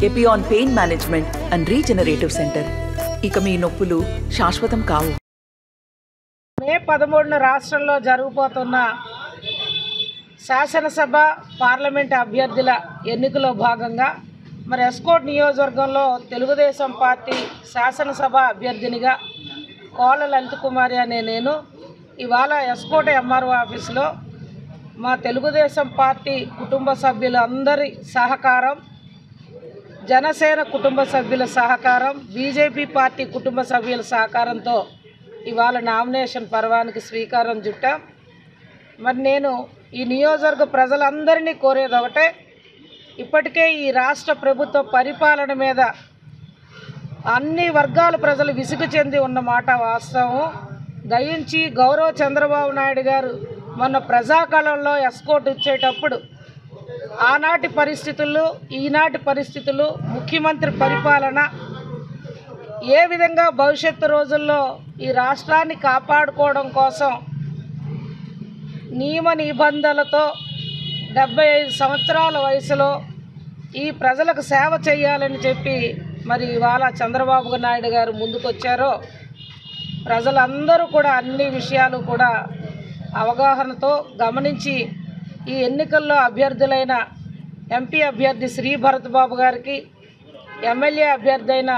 Epione pain management and regenerative centre. ఇక మీ నొప్పులు శాశ్వతం కావు. మే 13న రాష్ట్రంలో జరగబోతున్న శాసనసభ పార్లమెంట్ అభ్యర్థుల ఎన్నికలో భాగంగా మరి ఎస్కోట్ నియోజకవర్గంలో తెలుగుదేశం పార్టీ శాసనసభ అభ్యర్థినిగా కోళ్ళ లలిత కుమారి అనే నేను ఇవాళ ఎస్కోట్ ఎంఆర్ఓ ఆఫీసులో మా తెలుగుదేశం పార్టీ కుటుంబ సభ్యులందరి సహకారం, జనసేన కుటుంబ సభ్యుల సహకారం, బీజేపీ పార్టీ కుటుంబ సభ్యుల సహకారంతో ఇవాళ నామినేషన్ పర్వానికి శ్రీకారం చుట్టాం. మరి నేను ఈ నియోజకవర్గ ప్రజలందరినీ కోరేది ఒకటే, ఇప్పటికే ఈ రాష్ట్ర ప్రభుత్వ పరిపాలన మీద అన్ని వర్గాల ప్రజలు విసుగు చెంది ఉన్నమాట వాస్తవం. దయించి గౌరవ చంద్రబాబు నాయుడు గారు మొన్న ప్రజాకాలంలో ఎస్కోట్ ఇచ్చేటప్పుడు ఆనాటి పరిస్థితులు, ఈనాటి పరిస్థితులు, ముఖ్యమంత్రి పరిపాలన ఏ విధంగా భవిష్యత్తు రోజుల్లో ఈ రాష్ట్రాన్ని కాపాడుకోవడం కోసం నియమ నిబంధనలతో 75 సంవత్సరాల వయసులో ఈ ప్రజలకు సేవ చేయాలని చెప్పి మరి ఇవాళ చంద్రబాబు నాయుడు గారు ముందుకొచ్చారో ప్రజలందరూ కూడా అన్ని విషయాలు కూడా అవగాహనతో గమనించి ఈ ఎన్నికల్లో అభ్యర్థులైన ఎంపీ అభ్యర్థి శ్రీ భరత్ బాబు గారికి, ఎమ్మెల్యే అభ్యర్థి అయిన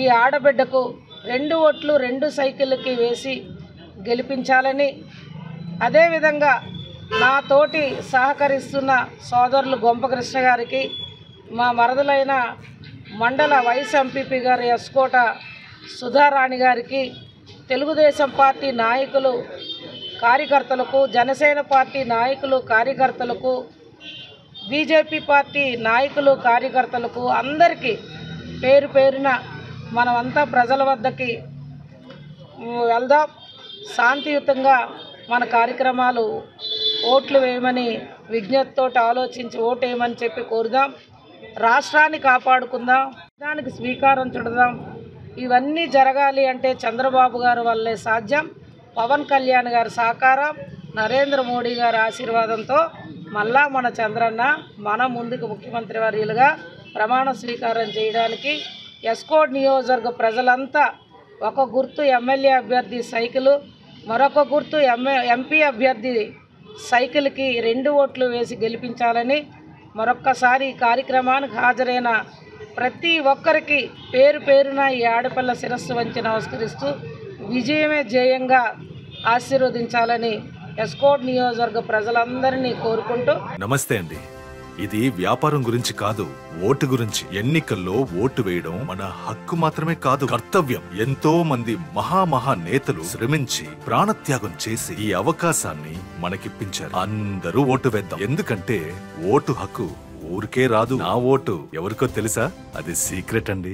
ఈ ఆడబిడ్డకు 2 ఓట్లు 2 సైకిళ్ళకి వేసి గెలిపించాలని, అదేవిధంగా నాతోటి సహకరిస్తున్న సోదరులు గొంపకృష్ణ గారికి, మా మరదలైన మండల వైస్ ఎంపీపీ గారు ఎస్కోట సుధారాణి గారికి, తెలుగుదేశం పార్టీ నాయకులు కార్యకర్తలకు, జనసేన పార్టీ నాయకులు కార్యకర్తలకు, బీజేపీ పార్టీ నాయకులు కార్యకర్తలకు అందరికీ పేరు పేరున మనమంతా ప్రజల వద్దకి వెళ్దాం. శాంతియుతంగా మన కార్యక్రమాలు ఓట్లు వేయమని విజ్ఞతతో ఆలోచించి ఓటు వేయమని చెప్పి కోరుదాం. రాష్ట్రాన్ని కాపాడుకుందాం, దానికి స్వీకారం చుడదాం. ఇవన్నీ జరగాలి అంటే చంద్రబాబు గారి వల్లే సాధ్యం. పవన్ కళ్యాణ్ గారి సహకారం, నరేంద్ర మోడీ గారి ఆశీర్వాదంతో మళ్ళా మన చంద్రన్న మన ముందుకు ముఖ్యమంత్రి వర్యులుగా ప్రమాణ స్వీకారం చేయడానికి ఎస్కోట్ నియోజకవర్గ ప్రజలంతా ఒక గుర్తు ఎమ్మెల్యే అభ్యర్థి సైకిలు, మరొక గుర్తు ఎంపీ అభ్యర్థి సైకిల్కి 2 ఓట్లు వేసి గెలిపించాలని మరొక్కసారి ఈ కార్యక్రమానికి హాజరైన ప్రతి ఒక్కరికి పేరు పేరున ఈ ఆడపిల్ల శిరస్సు వంచి నమస్కరిస్తూ విజయమే జయంగా ఆశీర్వదించాలని ఎస్కోట్ నియోజకవర్గ ప్రజలందరినీ కోరుకుంటూ. నమస్తే అండి. ఇది వ్యాపారం గురించి కాదు, ఓటు గురించి. ఎన్నికల్లో ఓటు వేయడం మన హక్కు మాత్రమే కాదు, కర్తవ్యం. ఎంతో మంది మహా నేతలు శ్రమించి ప్రాణత్యాగం చేసి ఈ అవకాశాన్ని మనకిప్పించారు. అందరూ ఓటు వేద్దాం. ఎందుకంటే ఓటు హక్కు ఊరికే రాదు. నా ఓటు ఎవరికో తెలుసా? అది సీక్రెట్ అండి.